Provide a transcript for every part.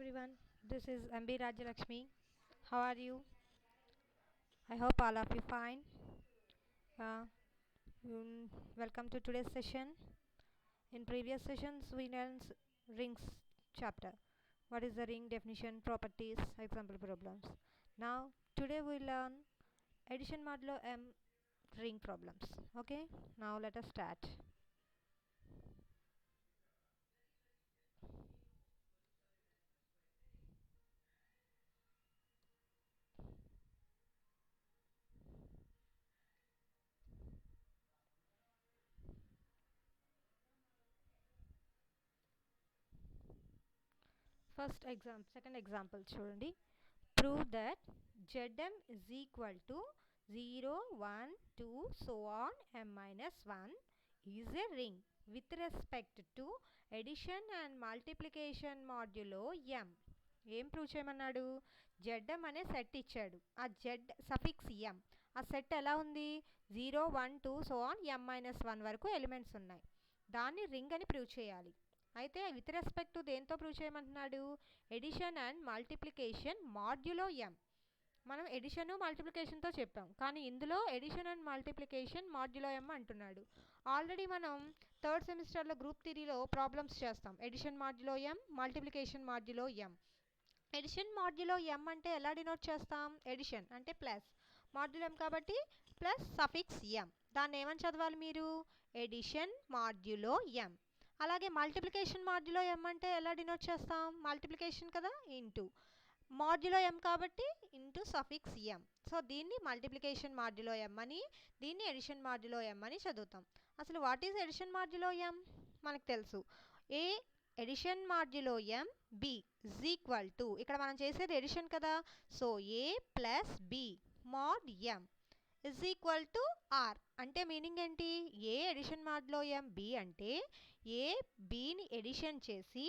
everyone, this is MB Rajalakshmi. How are you? I hope all of you fine. Uh, Welcome to today's session. In previous sessions, we learned rings chapter. What is the ring definition, properties, example problems. Now, today we learn addition modulo M ring problems. Okay, now let us start. Second example చూడండి. Prove that Zm is equal to 0, 1, 2, so on m minus 1 is a ring with respect to addition and multiplication modulo m. ఏం prove చేయమన్నాడు? ZM అనే set ఇచ్చాడు. ఆ Z suffix ఎం, ఆ set ఎలా ఉంది? 0, 1, 2 so on m minus 1 వరకు elements ఉన్నాయి. దాన్ని రింగ్ అని ప్రూవ్ చేయాలి. అయితే విత్ రెస్పెక్ట్ టు దేంతో ప్రూవ్ చేయమంటున్నాడు? Addition and multiplication modulo M. మనం ఎడిషన్ మల్టిప్లికేషన్తో చెప్పాం, కానీ ఇందులో addition and multiplication modulo M అంటున్నాడు. ఆల్రెడీ మనం థర్డ్ సెమిస్టర్లో గ్రూప్ థియరీలో ప్రాబ్లమ్స్ చేస్తాం. Addition modulo M, multiplication modulo M. Addition modulo ఎం అంటే ఎలా డినోట్ చేస్తాం? ఎడిషన్ అంటే ప్లస్, మాడ్యులో ఎం కాబట్టి ప్లస్ సఫిక్స్ ఎం. దాన్ని ఏమని చదవాలి మీరు? ఎడిషన్ మాడ్యులో ఎం. అలాగే మల్టిప్లికేషన్ మాడ్యులో ఎం అంటే ఎలా డినోట్ చేస్తాం? మల్టిప్లికేషన్ కదా, ఇంటూ మాడ్యులో ఎం కాబట్టి ఇంటూ సఫిక్స్ ఎం. సో దీన్ని మల్టిప్లికేషన్ మాడ్యులో ఎం అని, దీన్ని ఎడిషన్ మాడ్యులో ఎం అని చదువుతాం. అసలు what is addition modulo M? మనకు తెలుసు. A addition modulo M B is equal to, ఇక్కడ మనం చేసేది ఎడిషన్ కదా, so A plus B mod M is equal to R. అంటే మీనింగ్ ఏంటి? A addition modulo M B అంటే ఏ బిని ఎడిషన్ చేసి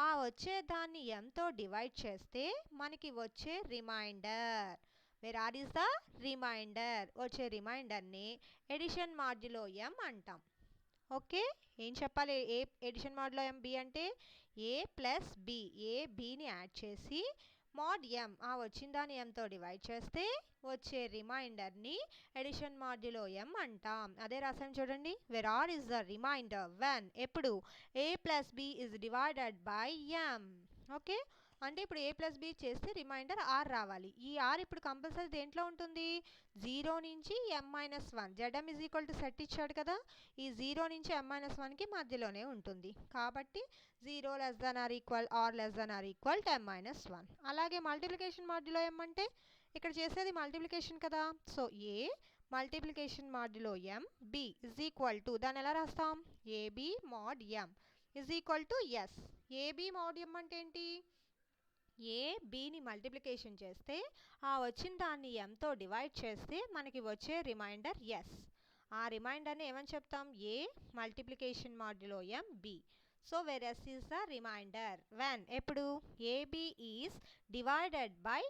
ఆ వచ్చే దాన్ని ఎంతో డివైడ్ చేస్తే మనకి వచ్చే remainder, where R is the remainder, వచ్చే రిమైండర్ని ఎడిషన్ మాడ్యులో ఎం అంటాం. ఓకే, ఏం చెప్పాలి? A addition modulo M B అంటే ఏ ప్లస్ బి, ఏ బిని యాడ్ చేసి మాడ్ ఎం, ఆ వచ్చిన దాన్ని ఎంతో డివైడ్ చేస్తే వచ్చే రిమైండర్ని ఎడిషన్ మాడ్యులో ఎం అంటాం. అదే రాసాను చూడండి. Where R is the remainder when, ఎప్పుడు ఏ plus B is divided by M. Okay, అంటే ఇప్పుడు ఏ ప్లస్ బి చేస్తే రిమైండర్ ఆర్ రావాలి. ఈ ఆర్ ఇప్పుడు కంపల్సరీ దేంట్లో ఉంటుంది? 0 నుంచి m minus 1. ZM is equal to set ఇచ్చాడు కదా, ఈ 0 నుంచి m మైనస్ 1కి మధ్యలోనే ఉంటుంది. కాబట్టి 0 less than or equal R less than or equal to m minus 1. అలాగే మల్టిప్లికేషన్ మాడ్యులో ఎం అంటే ఇక్కడ చేసేది మల్టిప్లికేషన్ కదా, so a multiplication modulo M B is equal to, దాన్ని ఎలా రాస్తాం? A b mod M is equal to s. A b mod m అంటే ఏంటి? ఏ బిని మల్టిప్లికేషన్ చేస్తే ఆ వచ్చిన దాన్ని ఎంతో డివైడ్ చేస్తే మనకి వచ్చే రిమైండర్ ఎస్. ఆ రిమైండర్ని ఏమని చెప్తాం? A multiplication modulo M b. So where s is the remainder when, ఎప్పుడు a b is divided by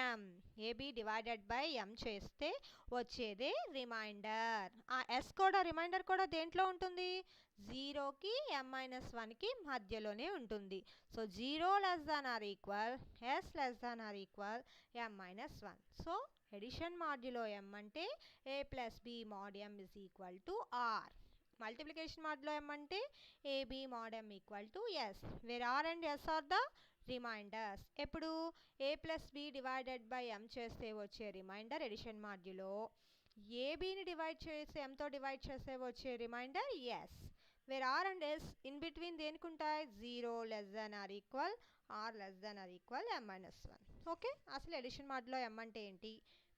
m. A b divided by m చేస్తే వచ్చేదే రిమైండర్. ఆ ఎస్ కూడా, రిమైండర్ కూడా దేంట్లో ఉంటుంది? 0కి m మైనస్ 1కి మధ్యలోనే ఉంటుంది. So 0 less than or equal s less than or equal m minus 1. So addition modulo ఎం అంటే ఏ plus B mod M is equal to r. Multiplication modulo ఎం అంటే a b mod m equal to s, where are and s are the remainders. ఎప్పుడు ఏ plus b divided by m చేస్తే వచ్చే remainder addition modulo, ఏబిని divide చేసి ఎంతో divide చేస్తే వచ్చే remainder yes. Where are and S in between దేనికి ఉంటాయి? 0 less than or equal R less than or equal m minus 1. Okay, అసలు ఎడిషన్ మాడ్యులో ఎం అంటే ఏంటి,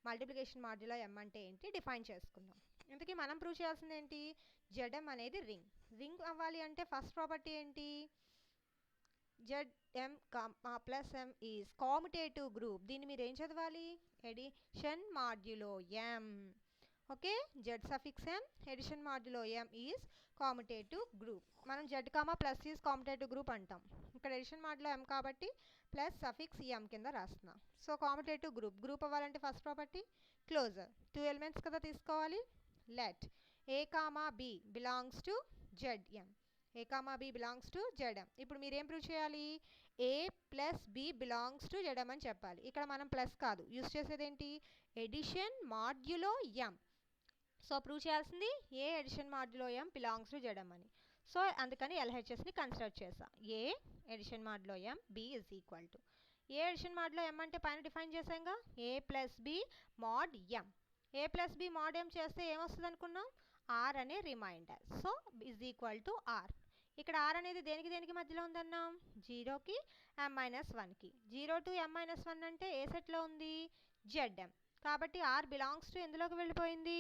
మల్టిప్లికేషన్ మాడ్యులో ఎం అంటే ఏంటి డిఫైన్ చేసుకుందాం. ఇంతకీ మనం ప్రూవ్ చేయాల్సింది ఏంటి? జెడ్ఎం అనేది రింగ్. రింగ్ అవ్వాలి అంటే ఫస్ట్ ప్రాపర్టీ ఏంటి? Z m plus m is commutative group. దీన్ని మీరు ఏం చదవాలి? Addition modulo m. Okay, z suffix m, addition modulo M is commutative group. మనం z comma plus is commutative group అంటాం. ఇక్కడ ఎడిషన్ మాడ్యులో ఎం కాబట్టి ప్లస్ సఫిక్స్ ఎం కింద రాస్తున్నాం. సో కామ్యుటేటివ్ గ్రూప్, గ్రూప్ అవ్వాలంటే ఫస్ట్ ప్రాపర్టీ క్లోజర్. 2 ఎలిమెంట్స్ కదా తీసుకోవాలి. Let a comma b belongs to z m. A comma b belongs to z m. ఇప్పుడు మీరేం ప్రూవ్ చేయాలి? A plus b belongs to z m అని చెప్పాలి. ఇక్కడ మనం ప్లస్ కాదు యూస్ చేసేది ఏంటి? Addition modulo m. So prove చేయాల్సింది a addition modulo m belongs to z m అని. సో అందుకని ఎల్హెచ్ఎస్ని కన్సిడర్ చేసా. A addition modulo M B is equal to a addition modulo ఎం అంటే పైన డిఫైన్ చేసాంగా a plus B mod m. A plus B mod m చేస్తే ఏమొస్తుంది అనుకున్నాం? ఆర్ అనే remainder. So is equal to r. ఇక్కడ ఆర్ అనేది దేనికి దేనికి మధ్యలో ఉందన్నాం? 0కి m-1కి. 0 to m-1 అంటే ఏ సెట్లో ఉంది? జెడ్ఎం. కాబట్టి ఆర్ బిలాంగ్స్ టు ఎందులోకి వెళ్ళిపోయింది?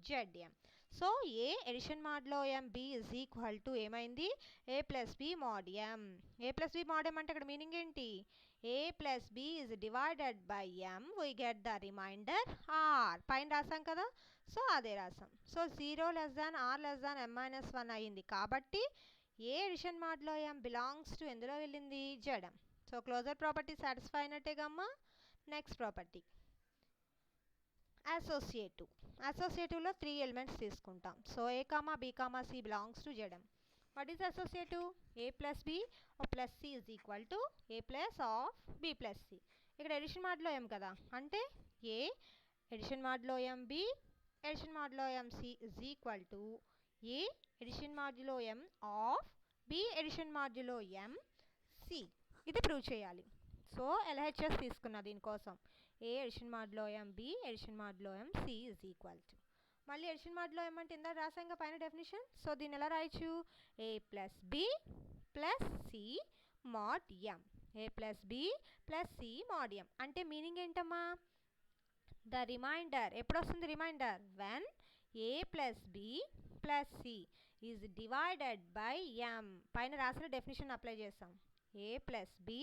Z m. So A addition modulo m B is equal to ఏమైంది? A plus B mod m. A plus B mod m అంటే ఇక్కడ మీనింగ్ ఏంటి? A plus b is divided by m, we get the remainder r. పైన రాసాం కదా, so అదే రాసాం. So 0 less than r less than m-1 అయ్యింది. కాబట్టి a addition modulo m belongs to ఎందులో వెళ్ళింది? Z m. So closure property satisfy అయినట్టేగా అమ్మా. Next property associative. అసోసియేటివ్లో 3 ఎలిమెంట్స్ తీసుకుంటాం. So a comma b comma c belongs to z m. What is associative? A plus b plus c is equal to a plus of b plus c. ఇక్కడ addition modulo m కదా, అంటే a addition modulo m b addition modulo m c is equal to a addition modulo m of b addition modulo m c. ఇది prove చేయాలి. So LHS తీసుకున్నా దీనికోసం. ఏ addition modulo M b addition modulo m c is equal to. మళ్ళీ addition modulo ఎం అంటే ఇందా రాసాంగా పైన definition. So దీన్ని ఎలా రాయొచ్చు? A plus b plus c mod m. A plus b plus c mod m అంటే మీనింగ్ ఏంటమ్మా? The remainder. ఎప్పుడు వస్తుంది remainder? When a plus b plus c is divided by m. పైన రాసిన డెఫినేషన్ అప్లై చేస్తాం. A plus b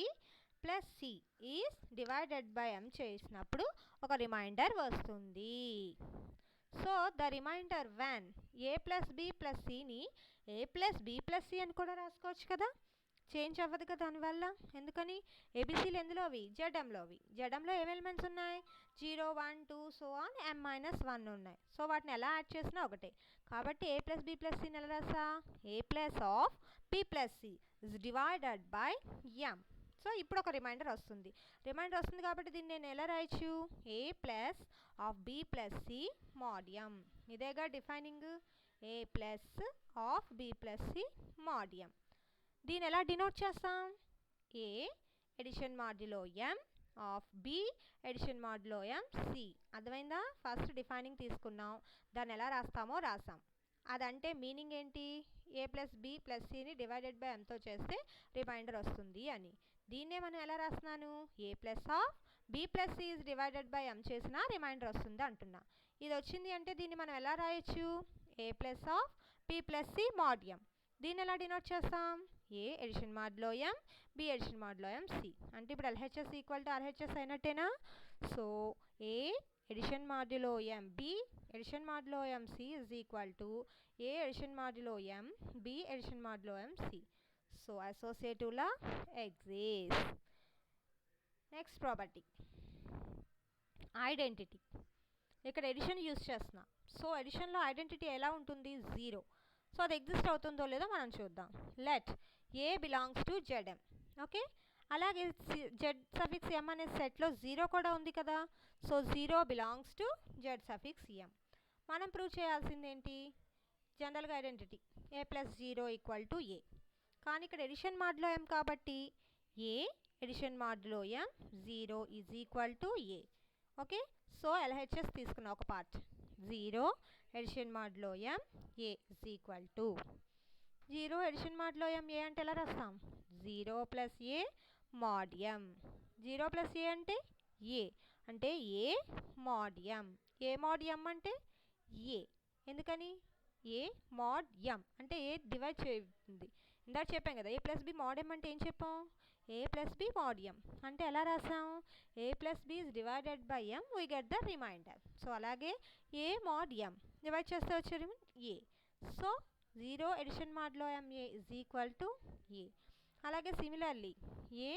plus c is divided by ఎం చేసినప్పుడు ఒక remainder వస్తుంది. So the remainder when a plus b plus సిని a plus b plus c అని కూడా రాసుకోవచ్చు కదా, చేంజ్ అవ్వదు కదా దానివల్ల. ఎందుకని? ఏబిసిలు ఎందులోవి? జెడ్ఎంలోవి. జెడ్ఎంలో ఏం ఎలిమెంట్స్ ఉన్నాయి? 0, 1, 2 సో ఆన్ m-1 ఉన్నాయి. సో వాటిని ఎలా యాడ్ చేసినా ఒకటే. కాబట్టి ఏ ప్లస్ బి ప్లస్ సిని ఎలా రాసా? A plus of b plus c is divided by m. So ఇప్పుడు ఒక రిమైండర్ వస్తుంది. రిమైండర్ వస్తుంది కాబట్టి దీన్ని నేను ఎలా రాయొచ్చు? A plus of b plus c mod m. ఇదేగా defining. A plus of b plus c mod m. దీన్ని ఎలా డినోట్ చేస్తాం? A addition modulo m of b addition modulo m c. అర్థమైందా? ఫస్ట్ డిఫైనింగ్ తీసుకున్నాం, దాన్ని ఎలా రాస్తామో రాసాం. అదంటే మీనింగ్ ఏంటి? ఏ ప్లస్ బి ప్లస్ సిని డివైడెడ్ బై ఎంతో చేస్తే రిమైండర్ వస్తుంది అని. దీన్నే మనం ఎలా రాస్తున్నాను? A plus of b plus c is divided by ఎం చేసినా రిమైండర్ వస్తుంది అంటున్నా. ఇది వచ్చింది అంటే దీన్ని మనం ఎలా రాయొచ్చు? A plus of b plus c mod m. దీన్ని ఎలా డినోట్ చేస్తాం? A addition modulo M b addition modulo m c. అంటే ఇప్పుడు ఎల్హెచ్ఎస్ ఈక్వల్ టు ఆర్హెచ్ఎస్ అయినట్టేనా? So A addition modulo M b addition modulo m c is equal to a addition modulo M b addition modulo m c. So అసోసియేటివ్లా exist. Next property identity. ఇక్కడ addition use చేస్తున్నా. So ఎడిషన్లో identity ఎలా ఉంటుంది? 0. So అది exist అవుతుందో లేదో మనం చూద్దాం. Let a belongs to z m. Okay, అలాగే జెడ్ సఫిక్స్ ఎం అనే సెట్లో 0 కూడా ఉంది కదా. So 0 belongs to z suffix m. మనం ప్రూవ్ చేయాల్సింది ఏంటి? జనరల్గా identity a plus 0 equal to a. కానీ ఇక్కడ ఎడిషన్ మాడ్యులో ఎం కాబట్టి a addition modulo m 0 is equal to a. Okay, so LHS తీసుకున్న ఒక part 0 addition modulo M a is equal to 0 addition modulo ఎం ఏ అంటే ఎలా రాస్తాం? 0 ప్లస్ ఏ మాడ్ ఎం. 0 plus ఏ అంటే ఏ mod m. ఏ mod m అంటే ఏ. ఎందుకని? ఏ మాడ్ ఎం అంటే ఏ డివైడ్ చేస్తుంది. ఇందాక చెప్పాం కదా a plus B mod m అంటే ఏం చెప్పాం? A plus B mod m అంటే ఎలా రాసాం? A plus B is divided by m, we get the remainder. So అలాగే ఏ మాడ్ ఎం డివైడ్ చేస్తే వచ్చే a. So 0 addition modulo M a is equal to a. అలాగే similarly a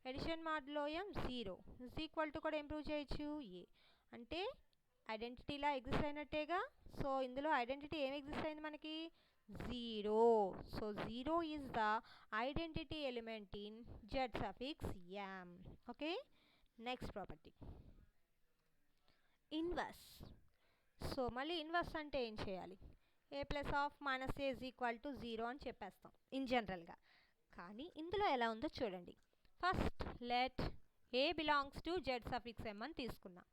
addition modulo m 0 is equal to కూడా improve చేయొచ్చు a. అంటే ఐడెంటిటీలా exist అయినట్టేగా. So ఇందులో ఐడెంటిటీ ఏం ఎగ్జిస్ట్ అయింది మనకి? 0. So 0 is the identity element in Z suffix m. Okay. Next property. Inverse. So మళ్ళీ ఇన్వర్స్ అంటే ఏం చేయాలి? A plus of minus a is equal to 0 అని చెప్పేస్తాం ఇన్ జనరల్గా. కానీ ఇందులో ఎలా ఉందో చూడండి. First let a belongs to z suffix m అని తీసుకున్నాం.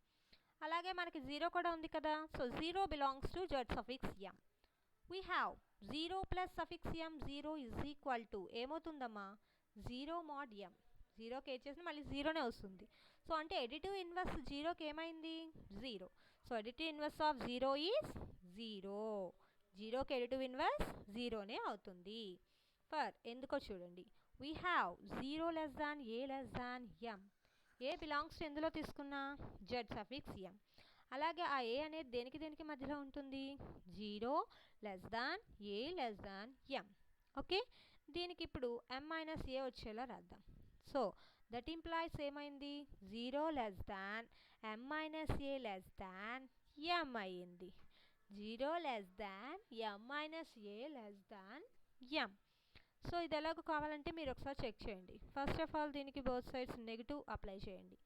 అలాగే మనకి 0 కూడా ఉంది కదా. So 0 belongs to z suffix m. We have 0 plus suffix m 0 is equal to ఏమవుతుందమ్మా? 0 mod ఎమ్. 0కి ఏ చేసినా మళ్ళీ 0నే వస్తుంది. సో అంటే ఎడిటివ్ ఇన్వర్స్ 0కి ఏమైంది? 0. So additive inverse of 0 is 0. 0కి ఎడిటివ్ ఇన్వర్స్ 0నే అవుతుంది. ఫర్ ఎందుకో చూడండి. We have 0 less than A less than M. A belongs to ఎందులో తీసుకున్నా? జెడ్ సఫిక్స్ ఎమ్. అలాగే ఆ ఏ అనేది దేనికి దేనికి మధ్యలో ఉంటుంది? 0 లెస్ దాన్ ఏ లెస్ దాన్ ఎమ్. ఓకే. దీనికి ఇప్పుడు ఎమ్ మైనస్ ఏ వచ్చేలా రాద్దాం. సో దట్ ఇంప్లాయిస్ ఏమైంది? 0 లెస్ దాన్ ఎమ్ మైనస్ ఏ లెస్ దాన్ ఎమ్ అయ్యింది. 0 లెస్ దాన్ ఎమ్ మైనస్ ఏ లెస్ దాన్ ఎమ్. సో ఇది ఎలాగో కావాలంటే మీరు ఒకసారి చెక్ చేయండి. ఫస్ట్ ఆఫ్ ఆల్ దీనికి బోత్ సైడ్స్ నెగిటివ్ అప్లై చేయండి.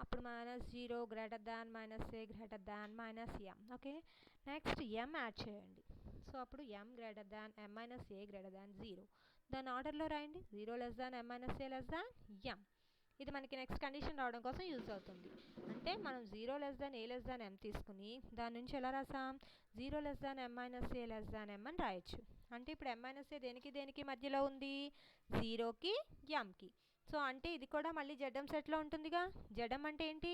అప్పుడు -0 greater than -a greater than -m. Okay. Next m add చేయండి. సో అప్పుడు m greater than m minus a greater than 0. దాని ఆర్డర్లో రాయండి. 0 less than m minus a less than m. ఇది మనకి next condition రావడం కోసం యూజ్ అవుతుంది. అంటే మనం 0 less than a less than m తీసుకుని దాని నుంచి ఎలా రాసాం? 0 less than m minus a less than m అని రాయొచ్చు. అంటే ఇప్పుడు m మైనస్ a దేనికి దేనికి మధ్యలో ఉంది? 0కి mకి. సో అంటే ఇది కూడా మళ్ళీ జెడ్ఎం సెట్లో ఉంటుందిగా. జెడ్ఎం అంటే ఏంటి?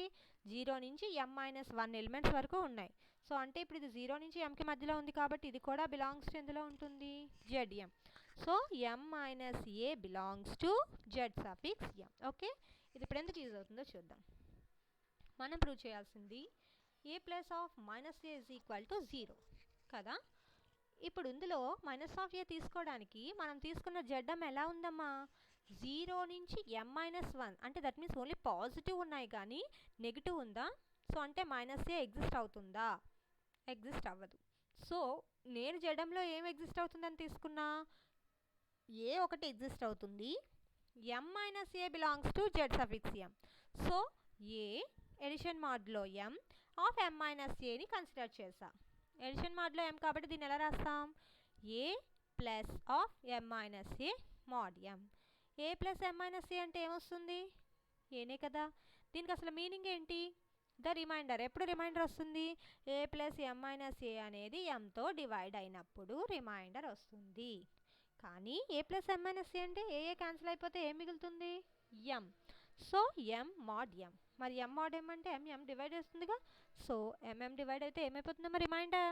0 నుంచి m మైనస్ 1 ఎలిమెంట్స్ వరకు ఉన్నాయి. సో అంటే ఇప్పుడు ఇది 0 నుంచి mకి మధ్యలో ఉంది కాబట్టి ఇది కూడా బిలాంగ్స్ టు ఎందులో ఉంటుంది? Z m. So m minus a belongs to z suffix m. Okay. ఇది ఇప్పుడు ఎందుకు యూజ్ అవుతుందో చూద్దాం. మనం ప్రూవ్ చేయాల్సింది a plus of minus a is equal to 0 కదా. ఇప్పుడు ఇందులో మైనస్ ఆఫ్ ఏ తీసుకోవడానికి మనం తీసుకున్న జెడ్ఎం ఎలా ఉందమ్మా? 0 నుంచి m మైనస్ 1 అంటే దట్ మీన్స్ ఓన్లీ పాజిటివ్ ఉన్నాయి కానీ నెగిటివ్ ఉందా? సో అంటే మైనస్ ఏ ఎగ్జిస్ట్ అవుతుందా? ఎగ్జిస్ట్ అవ్వదు. సో నేను జెడ్ఎంలో ఏం ఎగ్జిస్ట్ అవుతుందని తీసుకున్నా? ఏ ఒకటి ఎగ్జిస్ట్ అవుతుంది. m minus a belongs to z suffix m. So A addition modulo m of m minus ఏని కన్సిడర్ చేసా. ఎడిషన్ మాడ్లో m కాబట్టి దీన్ని ఎలా రాస్తాం? A plus of m minus a mod m. A plus m minus a అంటే ఏమొస్తుంది? ఏనే కదా. దీనికి అసలు మీనింగ్ ఏంటి? The remainder. ఎప్పుడు రిమైండర్ వస్తుంది? A plus m minus a అనేది mతో డివైడ్ అయినప్పుడు రిమైండర్ వస్తుంది. కానీ a plus m minus a అంటే ఏ క్యాన్సిల్ అయిపోతే ఏం మిగులుతుంది? m. So m mod m. మరి m mod m అంటే m డివైడ్ చేస్తుందిగా. సో m డివైడ్ అయితే ఏమైపోతుందమ్మా remainder?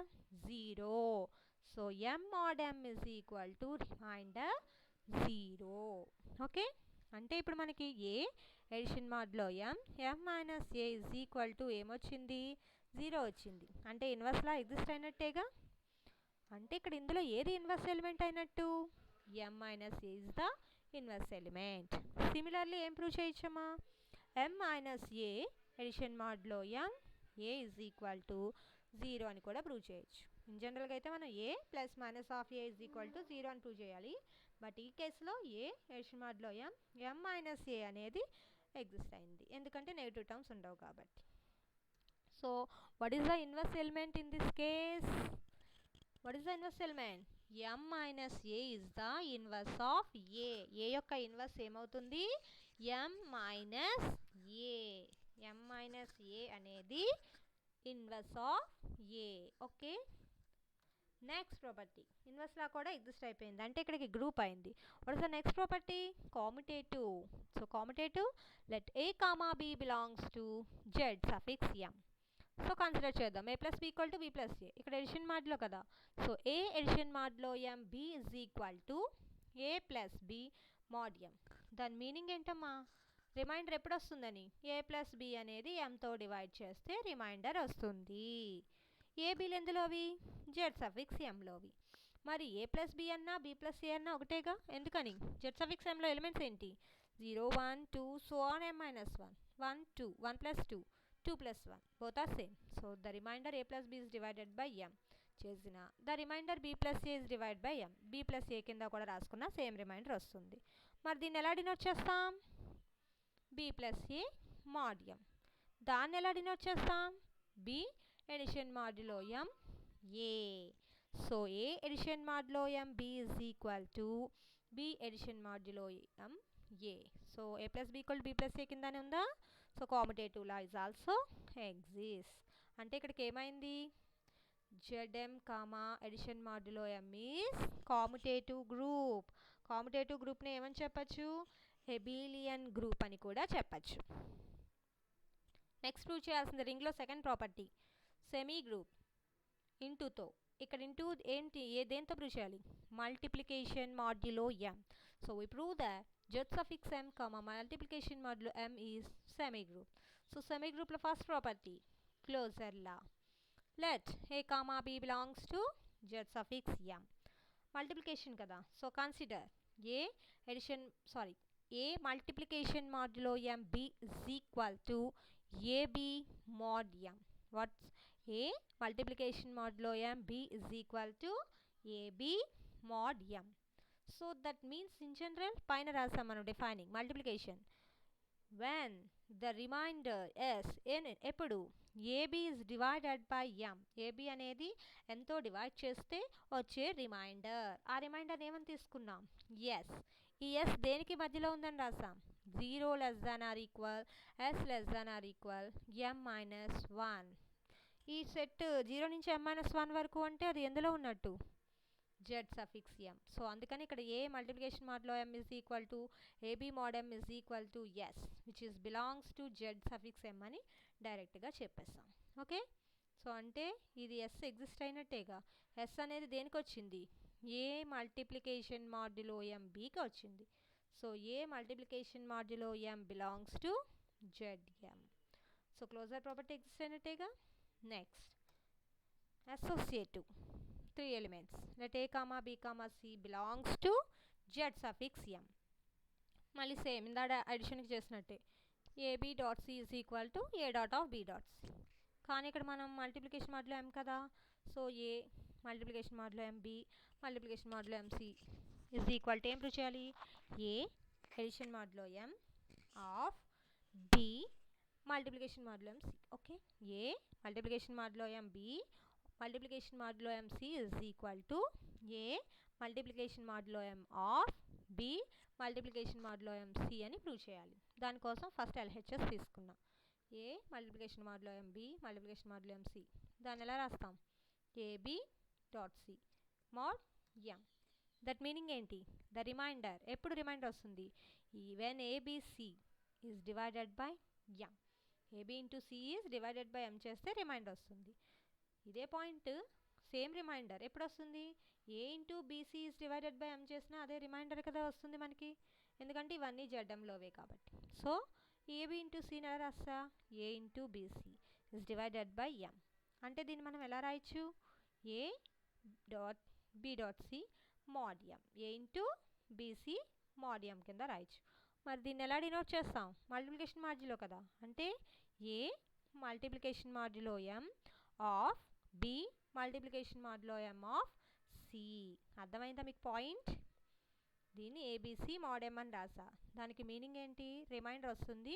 0. So m mod m is equal to remainder 0. Okay. అంటే ఇప్పుడు మనకి a addition modulo m minus a is equal to ఏమొచ్చింది? 0 వచ్చింది. అంటే ఇన్వర్స్లా ఎగ్జిస్ట్ అయినట్టేగా. అంటే ఇక్కడ ఇందులో ఏది ఇన్వర్స్ ఎలిమెంట్ అయినట్టు? m minus a is the inverse element. Similarly ఏం ప్రూవ్ చేయొచ్చమ్మా? m minus a addition modulo a is equal to 0 అని కూడా ప్రూవ్ చేయొచ్చు. ఇన్ జనరల్గా అయితే మనం a plus minus of a is equal to 0 అని ప్రూవ్ చేయాలి. బట్ ఈ కేసులో a addition modulo m minus a అనేది ఎగ్జిస్ట్ అయింది. ఎందుకంటే నెగిటివ్ టర్మ్స్ ఉండవు కాబట్టి. So what is the inverse element in this case? What is the inverse element? m minus a is the inverse of a. A యొక్క inverse ఏమవుతుంది? m minus a. m minus a అనేది inverse of a. Okay. Next property ఇన్వర్స్లా కూడా exist అయిపోయింది. అంటే ఇక్కడికి group అయింది. What is the next property? Commutative. So commutative let a comma b belongs to z suffix m. So consider చేద్దాం. A plus B equal to b plus ఏ. ఇక్కడ addition modulo కదా. So A addition modulo m b is equal to a plus B mod m. దాని meaning ఏంటమ్మా? Remainder ఎప్పుడు వస్తుందని? ఏ plus B అనేది mతో divide చేస్తే రిమైండర్ వస్తుంది. ఏ బీలు ఎందులోవి? జెడ్ సఫిక్స్ ఎంలోవి. మరి ఏ ప్లస్ బి అన్నా బి ప్లస్ ఏ అన్నా ఒకటేగా. ఎందుకని? జెడ్ సఫిక్స్ ఎంలో ఎలిమెంట్స్ ఏంటి? 0 1 2 so on m minus 1 1 2 1 plus 2 2 plus 1 both are same. So the remainder A plus B is divided by m. చేసిన the remainder B plus A is divide by M. B plus A కింద కూడా రాసుకున్న same reminder వస్తుంది. మరి దీన్ని ఎలా denote చేస్తాం? B plus A mod M. దాన్ని ఎలా డినోట్ చేస్తాం? B addition modulo M A. So A addition modulo M B is equal to B addition modulo M A. So A plus B equal B plus A కిందనే ఉందా? So commutative law is also exist. అంటే ఇక్కడికి ఏమైంది? ZM comma addition modulo M is commutative group. Commutative గ్రూప్ని ఏమని చెప్పచ్చు? హెబిలియన్ group అని కూడా చెప్పచ్చు. నెక్స్ట్ ప్రూవ్ చేయాల్సింది రింగ్లో సెకండ్ ప్రాపర్టీ సెమీ గ్రూప్ ఇంటూతో. ఇక్కడ ఇంటూ ఏంటి? దేంతో ప్రూవ్ చేయాలి? Multiplication modulo m. So we prove that z suffix m comma multiplication modulo m is semi group. So semi group lo first property closure law. Let a comma b belongs to z suffix m. Multiplication kada. So consider a multiplication modulo m b is equal to ab mod m. What's a multiplication modulo m b is equal to ab mod m. So that means in general పైన రాసాం మనం defining multiplication when the remainder s ఎప్పుడు ab is divided by m. ab అనేది ఎంతో divide చేస్తే వచ్చే reminder. ఆ reminder ఏమని తీసుకున్నాం? s. ఈ s దేనికి మధ్యలో ఉందని రాసాం? 0 less than or equal s less than or equal m minus 1. ఈ సెట్ 0 నుంచి m minus 1 వరకు అంటే అది ఎందులో ఉన్నట్టు? z suffix m. సో అందుకని ఇక్కడ a multiplication modulo m is equal to ab mod m is equal to s which is belongs to z suffix m అని డైరెక్ట్గా చెప్పేస్తాం. ఓకే. సో అంటే ఇది s ఎగ్జిస్ట్ అయినట్టేగా. s అనేది దేనికి వచ్చింది? a multiplication modulo m bకి వచ్చింది. So a multiplication modulo m belongs to zm. So closure property exist అయినట్టేగా. Next associative 3 elements. Let a comma b comma c belongs to z suffix m. మళ్ళీ same ఇందాడ అడిషన్కి చేసినట్టే ab dot c is equal to a dot of b dot c. కానీ ఇక్కడ మనం multiplication modulo m కదా. So a multiplication modulo m b multiplication modulo m c is equal to ఏం prove చేయాలి? a addition modulo m of b multiplication modulo m c. Okay. a multiplication modulo m b multiplication modulo mc is equal to a multiplication modulo m of b multiplication modulo mc అని prove చేయాలి. దానికోసం first LHS తీసుకున్నాం. a multiplication modulo mb multiplication modulo mc. దాన్ని ఎలా రాస్తాం? ab dot c mod m. That meaning ఏంటి? The remainder ఎప్పుడు remainder వస్తుంది? Even abc is divided by m. ab into c is divided by m చేస్తే remainder వస్తుంది. ఇదే point same reminder ఎప్పుడు వస్తుంది? a into BC is divided by m చేసినా అదే రిమైండర్ కదా వస్తుంది మనకి. ఎందుకంటే ఇవన్నీ జడ్డంలోవే కాబట్టి. సో ab ఇంటూ సీని ఎలా రాస్తా? a into BC is divided by m. అంటే దీన్ని మనం ఎలా రాయొచ్చు? a dot b dot c mod m. a into BC mod m కింద రాయొచ్చు. మరి దీన్ని ఎలా డినోట్ చేస్తాం? మల్టిప్లికేషన్ మాడ్యులో కదా. అంటే a multiplication modulo m of b multiplication modulo m of c. అర్థమైందా మీకు పాయింట్? దీన్ని abc mod m అని రాసా. దానికి మీనింగ్ ఏంటి? రిమైండర్ వస్తుంది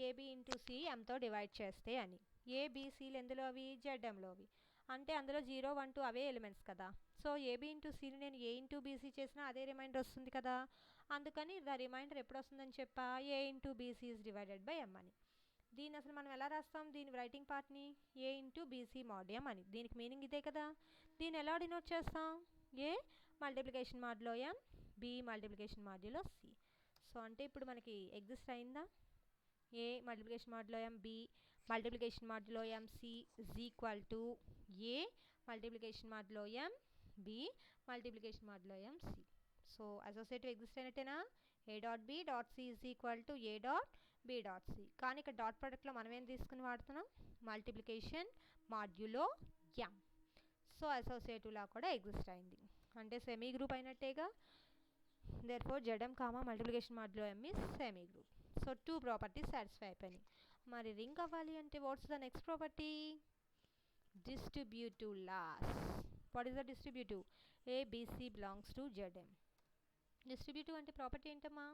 ab ఇంటూ c mతో డివైడ్ చేస్తే అని. a b cలు ఎందులో అవి? జడ్ఎంలోవి. అంటే అందులో 0 1 2 అవే ఎలిమెంట్స్ కదా. సో ab ఇంటూ cని నేను a ఇంటూ బీసీ చేసినా అదే రిమైండర్ వస్తుంది కదా. అందుకని ద రిమైండర్ ఎప్పుడు వస్తుందని చెప్పా? a into BC is divided by m అని. దీన్ని అసలు మనం ఎలా రాస్తాం? దీని రైటింగ్ పార్ట్ని a into BC mod m అని. దీనికి మీనింగ్ ఇదే కదా. దీన్ని ఎలా డినోట్ చేస్తాం? a multiplication modulo m b multiplication modulo c. So అంటే ఇప్పుడు మనకి ఎగ్జిస్ట్ అయిందా? a multiplication modulo m b multiplication modulo m c is equal to a multiplication modulo m b multiplication modulo m c. So associative exist అయినట్టేనా? a dot b dot c is equal to a dot b dot c. కానీ ఇక్కడ dot ప్రోడక్ట్లో మనం ఏం తీసుకుని వాడుతున్నాం? Multiplication modulo m. So associative law కూడా exist అయింది. అంటే సెమీ గ్రూప్ అయినట్టేగా. Therefore ZM comma multiplication modulo m is semi group. So 2 properties satisfy అయిపోయినాయి. మరి రింగ్ అవ్వాలి అంటే what's the next property? Distributive laws. What is the distributive? A, B, C belongs to Zm. Distributive అంటే property ఏంటమ్మా?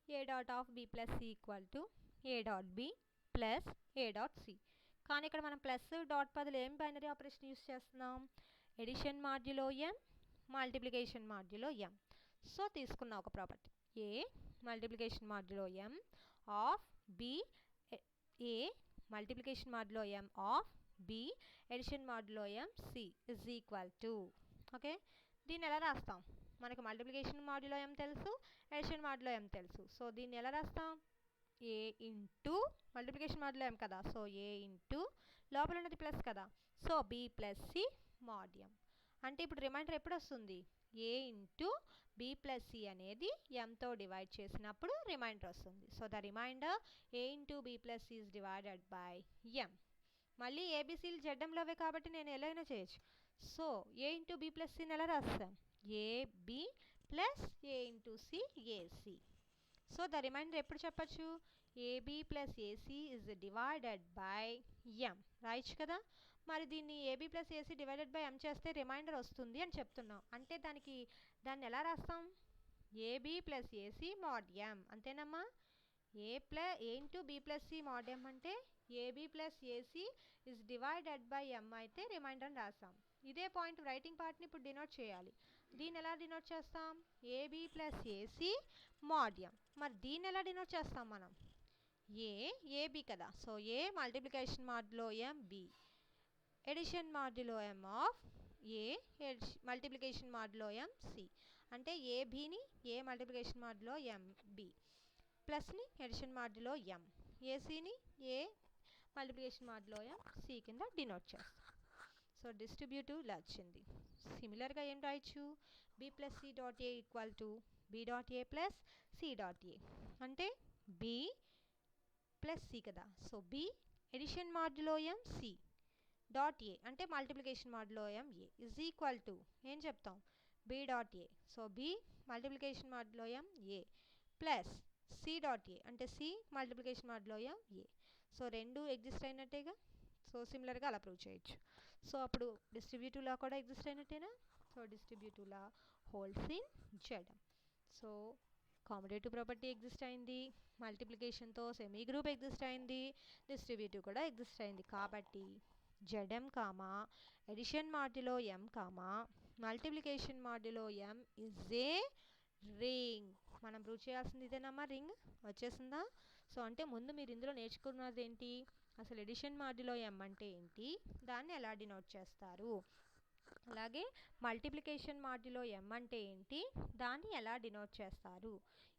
A dot of B plus C equal to A dot B plus A dot C. కానీ ఇక్కడ మనం plus dot బదులు ఏం binary operation use చేస్తున్నాం? Addition modulo m, multiplication modulo m. So తీసుకున్న ఒక property A multiplication modulo m of B, A multiplication modulo m of B addition modulo m C is equal to. Okay, దీన్ని ఎలా రాస్తాం? మనకి multiplication modulo m తెలుసు, addition modulo m తెలుసు. So దీన్ని ఎలా రాస్తాం? A into multiplication modulo m కదా, సో A ఇంటూ లోపల ఉన్నది ప్లస్ కదా, so B plus C mod m. అంటే ఇప్పుడు రిమైండర్ ఎప్పుడు వస్తుంది? A into B plus C అనేది mతో డివైడ్ చేసినప్పుడు రిమైండర్ వస్తుంది. So the remainder A into B plus C is divided by m. మళ్ళీ ఏబిసిలు జడ్డంలోవే కాబట్టి నేను ఎలా అయినా చేయొచ్చు. So A into B plus Cని ఎలా రాస్తాం? AB plus A into C AC. So the remainder ఎప్పుడు చెప్పచ్చు? AB plus AC is divided by m. రాయొచ్చు కదా. మరి దీన్ని AB plus AC divided by m చేస్తే రిమైండర్ వస్తుంది అని చెప్తున్నాం. అంటే దాన్ని ఎలా రాస్తాం? AB plus AC mod m. అంతేనమ్మా? A into B plus C mod m అంటే AB plus AC is divided by m అయితే రిమైండర్ని రాస్తాం. ఇదే పాయింట్ రైటింగ్ పార్ట్ని ఇప్పుడు డినోట్ చేయాలి. దీన్ని ఎలా డినోట్ చేస్తాం? AB plus AC mod m. మరి దీన్ని ఎలా డినోట్ చేస్తాం మనం? AB కదా, so A multiplication modulo m B addition modulo m of A multiplication modulo m C. అంటే ABని A multiplication modulo m B ప్లస్ని ఎడిషన్ మాడ్యులో m, ఏసీని A multiplication modulo m C కింద డినోట్ చేస్తాం. సో డిస్ట్రిబ్యూటివ్ ఇలా వచ్చింది. సిమిలర్గా ఏం రాయొచ్చు? B plus C dot A equal to B dot A plus C dot A. అంటే B ప్లస్ C కదా, so B addition modulo m C dot A అంటే multiplication modulo m A is equal to ఏం చెప్తాం? B dot A. So B multiplication modulo m A plus C dot A అంటే C multiplication modulo m A. So రెండు exist అయినట్టేగా. So సిమిలర్గా అలా prove చేయొచ్చు. So అప్పుడు డిస్ట్రిబ్యూటివ్ లా కూడా ఎగ్జిస్ట్ అయినట్టేనా? So distributive law holds in Zm. So commutative property exist అయింది, మల్టిప్లికేషన్తో సెమీ గ్రూప్ ఎగ్జిస్ట్ అయింది, డిస్ట్రిబ్యూటివ్ కూడా ఎగ్జిస్ట్ అయింది. కాబట్టి Zm comma addition modulo m comma multiplication modulo m is a ring. మనం ప్రూవ్ చేయాల్సింది ఇదేనమ్మా, రింగ్ వచ్చేసిందా? సో అంటే ముందు మీరు ఇందులో నేర్చుకున్నది ఏంటి? అసలు ఎడిషన్ మాడ్యులో m అంటే ఏంటి, దాన్ని ఎలా డినోట్ చేస్తారు, అలాగే మల్టిప్లికేషన్ మాడ్యులో m అంటే ఏంటి, దాన్ని ఎలా డినోట్ చేస్తారు.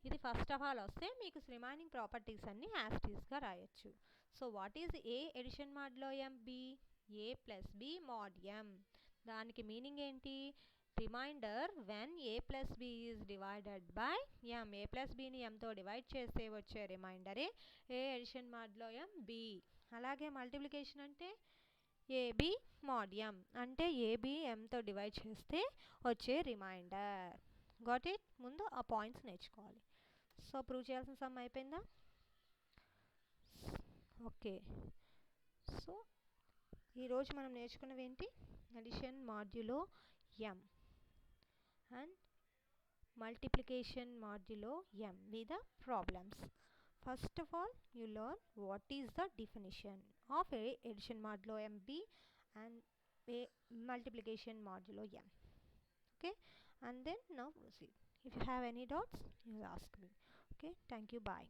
ఇది ఫస్ట్ ఆఫ్ ఆల్ వస్తే మీకు రిమైనింగ్ ప్రాపర్టీస్ అన్నీ యాస్టీస్గా రాయొచ్చు. So what is A addition modulo m B? A plus B mod m. దానికి మీనింగ్ ఏంటి? Remainder when A plus B is divided by m. A plus Bని mతో డివైడ్ చేస్తే వచ్చే రిమైండరే A addition modulo m B. అలాగే multiplication అంటే AB mod m అంటే AB mతో డివైడ్ చేస్తే వచ్చే రిమైండర్. Got it? ముందు ఆ పాయింట్స్ నేర్చుకోవాలి. సో ప్రూవ్ చేయాల్సిన సమ్ అయిపోయిందా? ఓకే, సో ఈరోజు మనం నేర్చుకున్నవి ఏంటి? Addition modulo m and multiplication modulo m with the problems. First of all, you learn what is the definition of a addition modulo mb and a multiplication modulo m. Okay, and then now proceed. If you have any doubts, you ask me. Okay, thank you, bye.